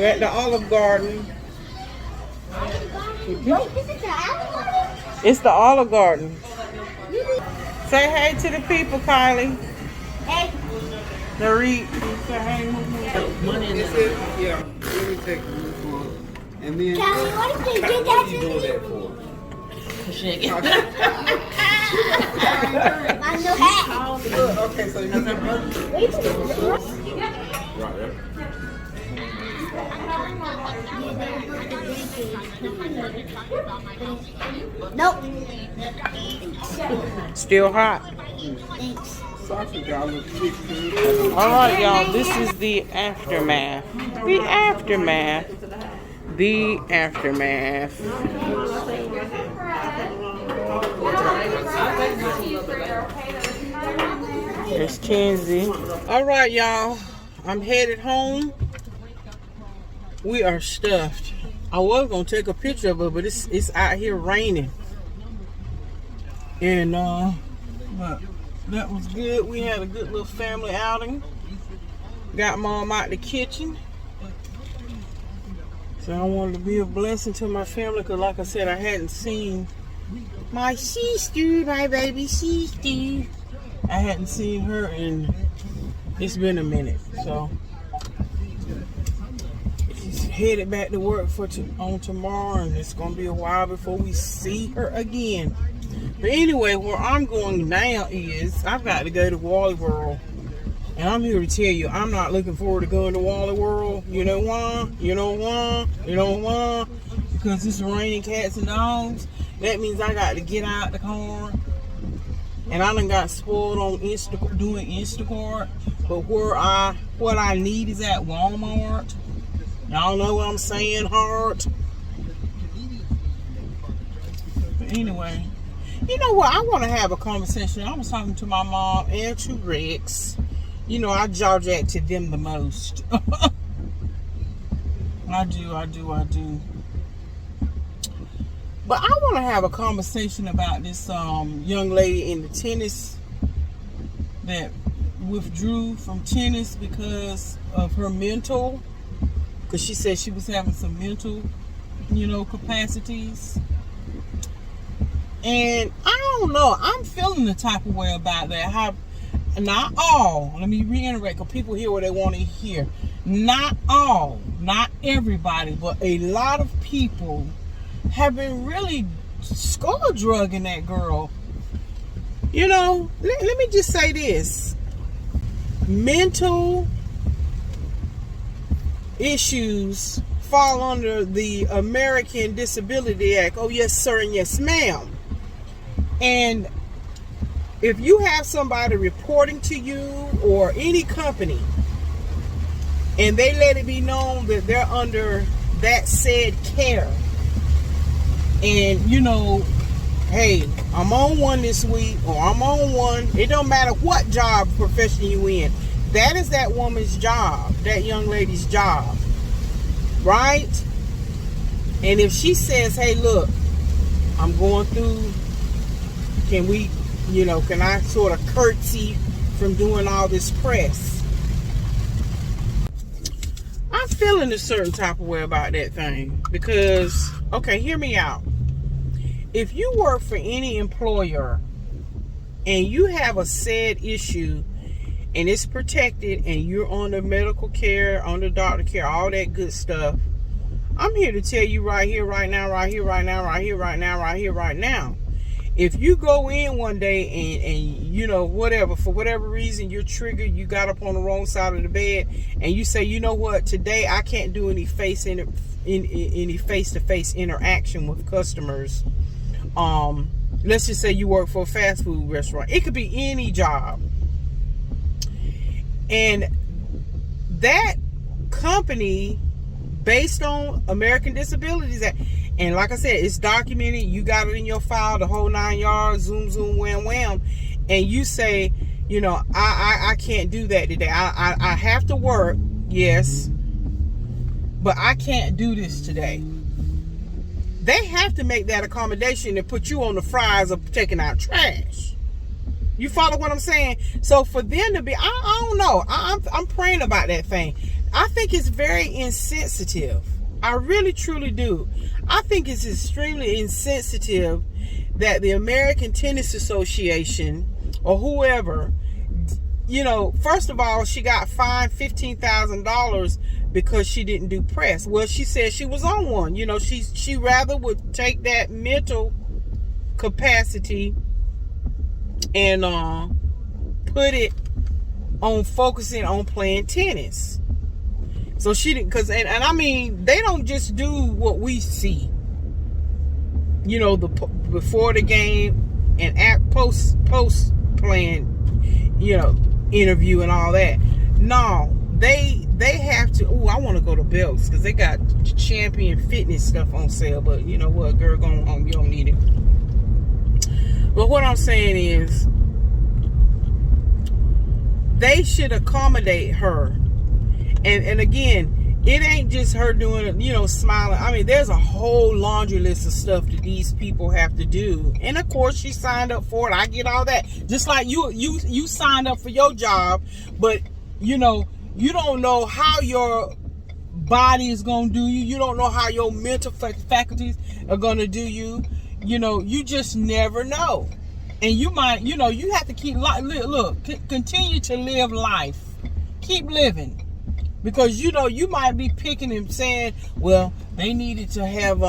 We're at the Olive Garden. It's the Olive Garden. Say hey to the people, Kylie. Hey. Nareet, say hey. Money in It there. said, yeah, let me take one. And then, Callie, what if they did what that are you to doing me? that for? My new hat. Okay, so you got that money? Right there. Nope. Still hot. Thanks. Sausage got a little thick to it. All right, y'all. This is the aftermath. The aftermath. The aftermath. There's Kenzie. All right, y'all. I'm headed home. We are stuffed. I was gonna take a picture of it, but it's out here raining. And but that was good. We had a good little family outing. Got Mom out the kitchen. So I wanted to be a blessing to my family because, like I said, I hadn't seen my sister, my baby sister. I hadn't seen her in, it's been a minute. So she's headed back to work on tomorrow, and it's going to be a while before we see her again. But anyway, where I'm going now is I've got to go to Wally World. And I'm here to tell you, I'm not looking forward to going to Wally World. You know why? You know why? You know why? Because it's raining cats and dogs. That means I got to get out the car. And I done got spoiled on doing Instacart. But what I need is at Walmart. Y'all know what I'm saying, heart? But anyway, you know what? I want to have a conversation. I was talking to my mom and to Rex. You know, I jaw jack to them the most. I do. But I want to have a conversation about this young lady in the tennis that withdrew from tennis because of her mental. Because she said she was having some mental, capacities. And I don't know. I'm feeling the type of way about that. Not all, let me reiterate, because people hear what they want to hear. Not all, not everybody, but a lot of people have been really skull drugging that girl. Let me just say this. Mental issues fall under the American Disability Act. Oh, yes, sir, and yes, ma'am. And if you have somebody reporting to you or any company and they let it be known that they're under that said care, and hey, I'm on one this week or I'm on one, it don't matter what job profession you in, that is that woman's job, that young lady's job, right? And if she says, hey, look, I'm going through, can I sort of curtsy from doing all this press? I'm feeling a certain type of way about that thing because, okay, hear me out. If you work for any employer and you have a said issue and it's protected and you're under medical care, under doctor care, all that good stuff, I'm here to tell you right here, right now, right here, right now, right here, right now, right here, right now. If you go in one day and whatever, for whatever reason you're triggered, you got up on the wrong side of the bed, and you say, you know what, today I can't do any face-to-face interaction with customers. Let's just say you work for a fast food restaurant. It could be any job. And that company, based on American Disabilities Act, and like I said, it's documented. You got it in your file, the whole 9 yards, zoom, zoom, wham, wham. And you say, I can't do that today. I have to work, yes, but I can't do this today. They have to make that accommodation and put you on the fries of taking out trash. You follow what I'm saying? So for them to be, I don't know. I'm praying about that thing. I think it's very insensitive. I really, truly do. I think it's extremely insensitive that the American Tennis Association or whoever, you know, first of all, she got fined $15,000 because she didn't do press. Well, she said she was on one. You know, she rather would take that mental capacity and put it on focusing on playing tennis. So she didn't, because and I mean, they don't just do what we see, you know, the before the game and at post playing, you know, interview and all that. No, they have to. Oh, I want to go to Belts because they got Champion Fitness stuff on sale. But you know what, girl, going home, you don't need it. But what I'm saying is, they should accommodate her. And again, it ain't just her doing, you know, smiling. I mean, there's a whole laundry list of stuff that these people have to do. And of course, she signed up for it. I get all that. Just like you signed up for your job, but you know, you don't know how your body is going to do you. You don't know how your mental faculties are going to do you. You know, you just never know. And you might, you know, you have to keep, look, continue to live life. Keep living. Because, you know, you might be picking and saying, well, they needed to have,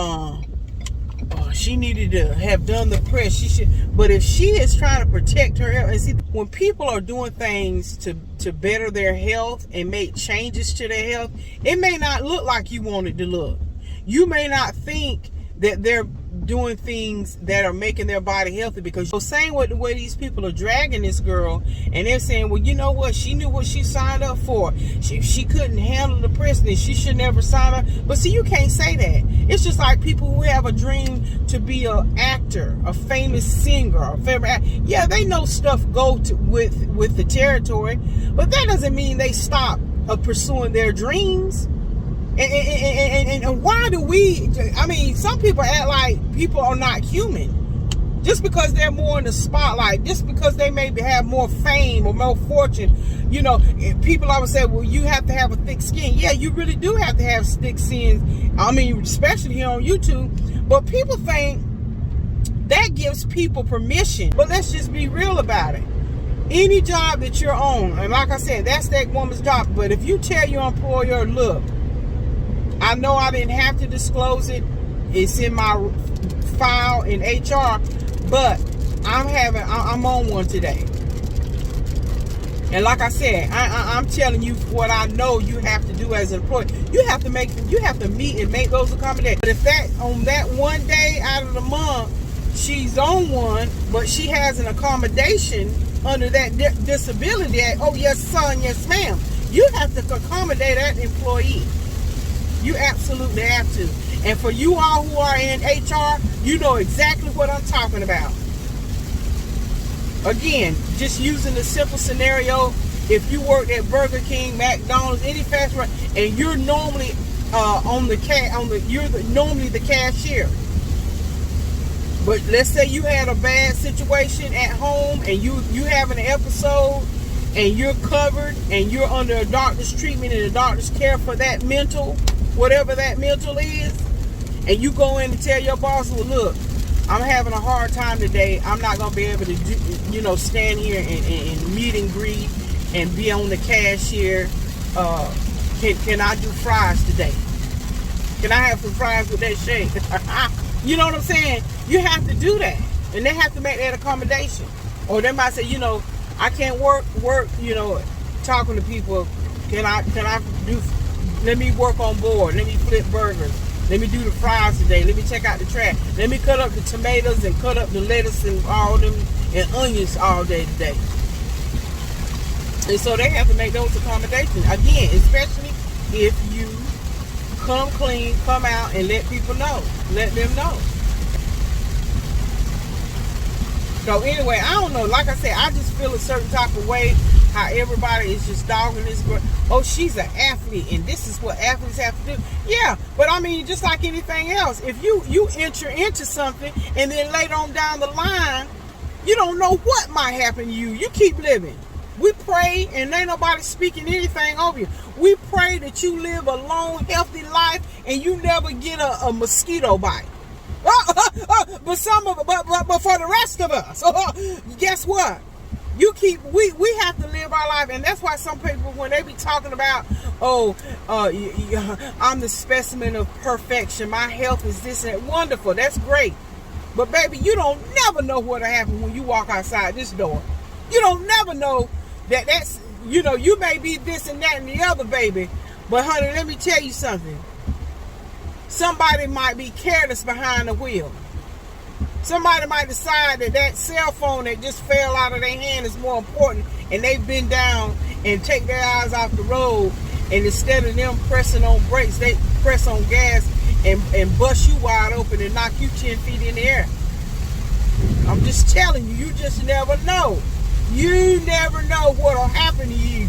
she needed to have done the press. She should. But if she is trying to protect her health, and see, when people are doing things to better their health and make changes to their health, it may not look like you want it to look. You may not think that they're doing things that are making their body healthy, because you're saying what the way these people are dragging this girl, and they're saying, well, you know what, she knew what she signed up for. She couldn't handle the press, and she should never sign up. But see, you can't say that. It's just like people who have a dream to be an actor, a famous singer, a favorite actor. Yeah, they know stuff with the territory, but that doesn't mean they stop pursuing their dreams. And why do we, I mean, some people act like people are not human just because they're more in the spotlight, just because they maybe have more fame or more fortune. You know, people always say, well, you have to have a thick skin. Yeah, you really do have to have thick skin. I mean, especially here on YouTube. But people think that gives people permission. But let's just be real about it. Any job that you're on, and like I said, that's that woman's job. But if you tell your employer, look, I know I didn't have to disclose it. It's in my file in HR, but I'm on one today. And like I said, I'm telling you what I know you have to do as an employee. You have to meet and make those accommodations. But if that on that one day out of the month, she's on one, but she has an accommodation under that disability act. Oh yes, son, yes, ma'am. You have to accommodate that employee. You absolutely have to. And for you all who are in HR, you know exactly what I'm talking about. Again, just using the simple scenario, if you work at Burger King, McDonald's, any fast food, and you're normally normally the cashier. But let's say you had a bad situation at home and you have an episode and you're covered and you're under a doctor's treatment and a doctor's care for that mental, whatever that mental is, and you go in and tell your boss, well, look, I'm having a hard time today. I'm not going to be able to do, stand here and meet and greet and be on the cashier. Can I do fries today? Can I have some fries with that shake? You know what I'm saying? You have to do that. And they have to make that accommodation. Or they might say, I can't work, talking to people. Can I do, let me work on board. Let me flip burgers. Let me do the fries today. Let me check out the track. Let me cut up the tomatoes and cut up the lettuce and all them and onions all day today. And so they have to make those accommodations. Again, especially if you come clean, come out and let people know. Let them know. So anyway, I don't know. Like I said, I just feel a certain type of way how everybody is just dogging this girl. Oh, she's an athlete and this is what athletes have to do. Yeah, but I mean, just like anything else, if you enter into something and then later on down the line, you don't know what might happen to you. You keep living. We pray, and ain't nobody speaking anything over you. We pray that you live a long, healthy life, and you never get a mosquito bite. But for the rest of us, guess what? We have to live our life, and that's why some people, when they be talking about, I'm the specimen of perfection, my health is this and that. Wonderful, that's great. But baby, you don't never know what'll happen when you walk outside this door. You don't never know that's, you may be this and that and the other, baby. But honey, let me tell you something. Somebody might be careless behind the wheel. Somebody might decide that cell phone that just fell out of their hand is more important, and they've been down and take their eyes off the road, and instead of them pressing on brakes, they press on gas and bust you wide open and knock you 10 feet in the air. I'm just telling you, you just never know. You never know what'll happen to you.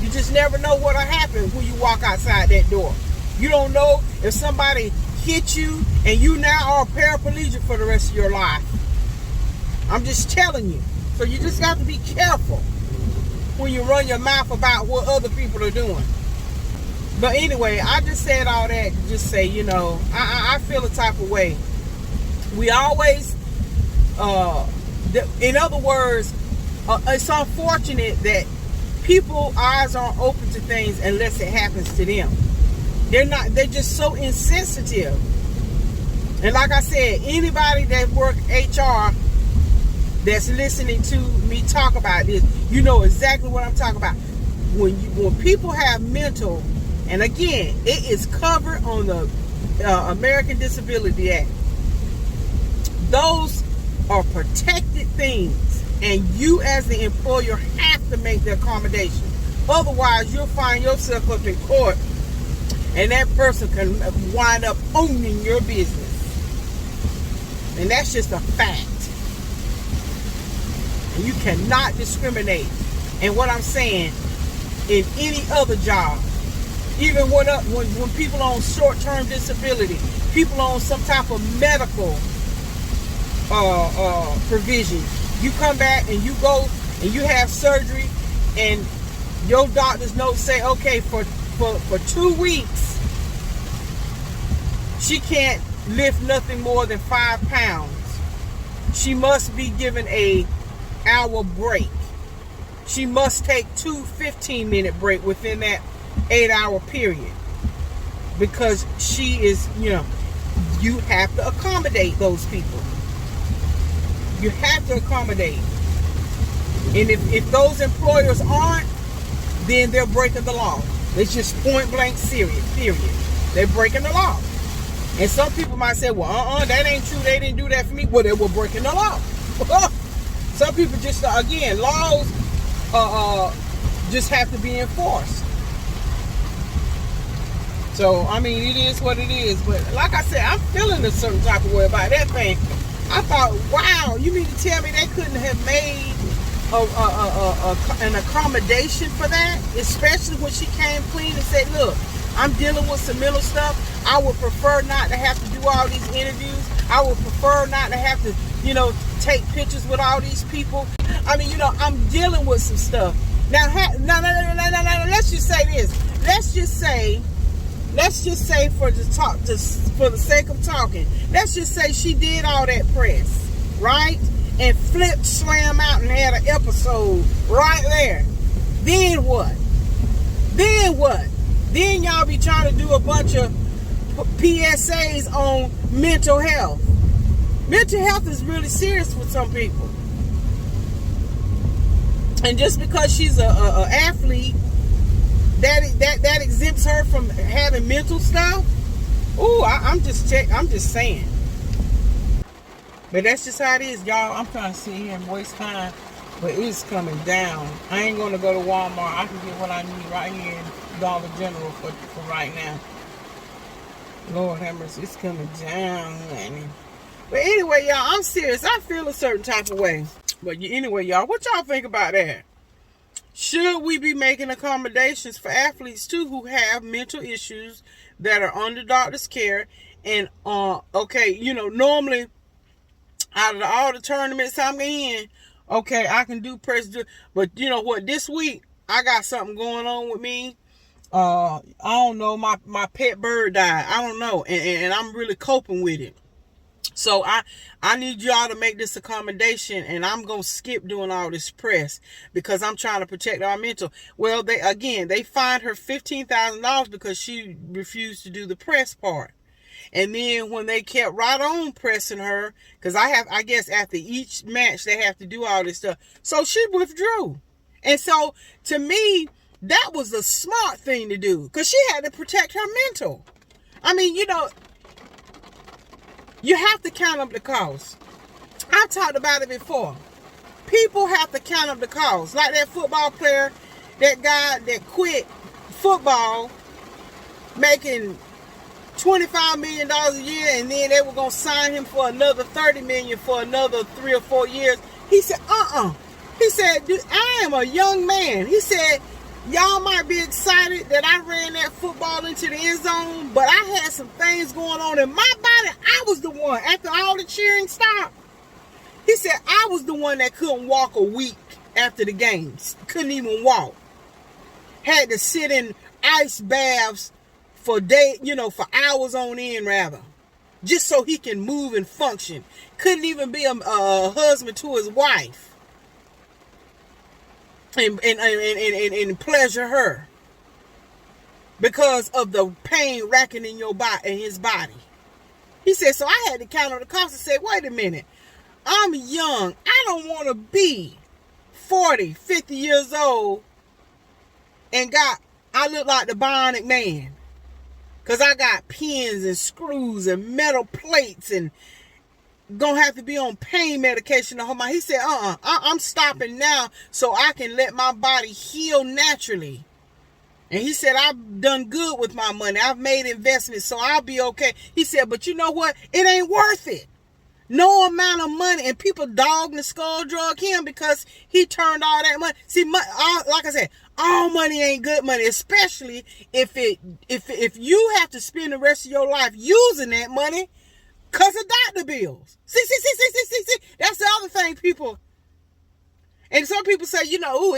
You just never know what'll happen when you walk outside that door. You don't know if somebody hit you and you now are a paraplegic for the rest of your life. I'm just telling you. So you just got to be careful when you run your mouth about what other people are doing. But anyway, I just said all that to just say, I feel a type of way. We always, in other words, it's unfortunate that people's eyes aren't open to things unless it happens to them. They're just so insensitive. And like I said, anybody that work HR that's listening to me talk about this, you know exactly what I'm talking about. When people have mental, and again, it is covered on the American Disability Act. Those are protected things, and you as the employer have to make the accommodation. Otherwise, you'll find yourself up in court, and that person can wind up owning your business. And that's just a fact. And you cannot discriminate. And what I'm saying, in any other job, even when people on short-term disability, people on some type of medical provision, you come back and you go and you have surgery, and your doctor's notes say, okay, for 2 weeks, she can't lift nothing more than 5 pounds. She must be given an hour break. She must take 2 15-minute break within that 8-hour period. Because she is, you have to accommodate those people. You have to accommodate. And if those employers aren't, then they're breaking the law. It's just point blank serious, period. They're breaking the law. And some people might say, well, that ain't true. They didn't do that for me. Well, they were breaking the law. Some people just, again, laws just have to be enforced. So, I mean, it is what it is. But like I said, I'm feeling a certain type of way about that thing. I thought, wow, you mean to tell me they couldn't have made an accommodation for that? Especially when she came clean and said, look, I'm dealing with some mental stuff. I would prefer not to have to do all these interviews. I would prefer not to have to, take pictures with all these people. I mean, I'm dealing with some stuff. Now, no, let's just say this. Let's just say for the sake of talking, let's just say she did all that press, right? And flipped, slam out and had an episode right there. Then what? Then y'all be trying to do a bunch of PSAs on mental health. Mental health is really serious for some people. And just because she's a athlete, that exempts her from having mental stuff. Ooh, I'm just saying. But that's just how it is, y'all. I'm trying to sit here and waste time, but it's coming down. I ain't gonna go to Walmart. I can get what I need right here in Dollar General for right now. Lord have mercy, it's coming down, honey. But anyway, y'all, I'm serious. I feel a certain type of way. But anyway, y'all, what y'all think about that? Should we be making accommodations for athletes too who have mental issues that are under doctor's care? And okay, normally out of all the tournaments I'm in, Okay, I can do press, but you know what? This week I got something going on with me. I don't know. My pet bird died. I don't know, and I'm really coping with it. So I need y'all to make this accommodation, and I'm gonna skip doing all this press because I'm trying to protect our mental. Well, they fined her $15,000 because she refused to do the press part. And then when they kept right on pressing her, because I guess after each match they have to do all this stuff. So she withdrew. And so to me, that was a smart thing to do because she had to protect her mental. I mean, you know, you have to count up the cost. I've talked about it before. People have to count up the cost. Like that football player, that guy that quit football making $25 million a year, and then they were going to sign him for another $30 million for another 3 or 4 years. He said, He said, I am a young man. He said, y'all might be excited that I ran that football into the end zone, but I had some things going on in my body. I was the one, after all the cheering stopped. He said, I was the one that couldn't walk a week after the games. Couldn't even walk. Had to sit in ice baths for for hours on end, rather. Just so he can move and function. Couldn't even be a husband to his wife. And pleasure her because of the pain racking in his body. He said, so I had to count on the cost and say, wait a minute, I'm young. I don't want to be 40, 50 years old and I look like the Bionic Man because I got pins and screws and metal plates and gonna have to be on pain medication the whole time. He said, I'm stopping now so I can let my body heal naturally. And he said, I've done good with my money. I've made investments, so I'll be okay. He said, but you know what? It ain't worth it. No amount of money. And people dogged and skull drug him because he turned all that money. See, like I said, all money ain't good money, especially if you have to spend the rest of your life using that money because of doctor bills. See. That's the other thing, people. And some people say,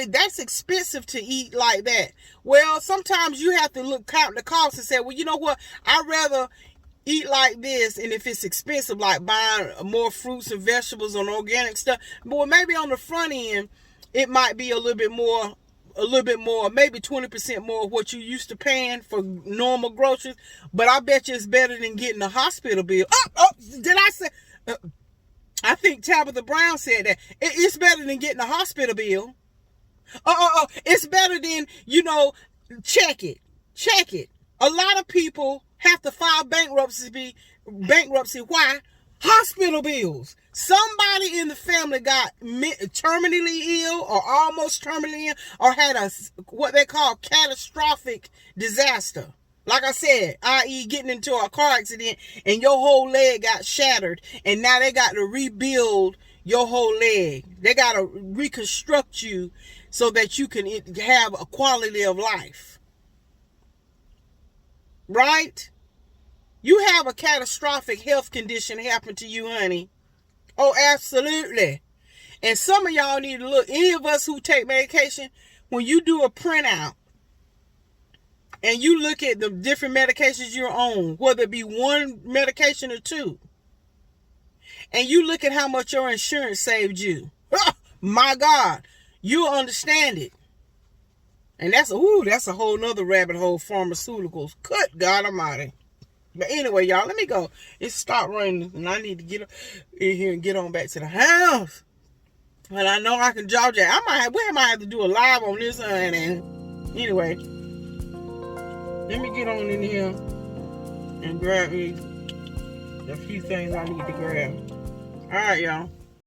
that's expensive to eat like that. Well, sometimes you have to count the cost and say, well, you know what? I'd rather eat like this, and if it's expensive, like buying more fruits and vegetables and organic stuff, but maybe on the front end, it might be a little bit more, maybe 20% more of what you used to paying for normal groceries. But I bet you it's better than getting a hospital bill. Did I say? I think Tabitha Brown said that. It's better than getting a hospital bill. It's better than, check it. A lot of people have to file bankruptcy. Why? Hospital bills. Somebody in the family got terminally ill or almost terminally ill or had what they call catastrophic disaster. Like I said, i.e. getting into a car accident and your whole leg got shattered and now they got to rebuild your whole leg. They got to reconstruct you so that you can have a quality of life. Right? You have a catastrophic health condition happen to you, honey. Oh, absolutely. And some of y'all need to look. Any of us who take medication, when you do a printout and you look at the different medications you're on, whether it be one medication or two, and you look at how much your insurance saved you, my God, you'll understand it. And that's a whole nother rabbit hole, pharmaceuticals. Good God Almighty. But anyway, y'all, let me go. It's stopped raining, and I need to get in here and get on back to the house. And I know I can jaw jack. We might have to do a live on this, and anyway, let me get on in here and grab me a few things I need to grab. All right, y'all.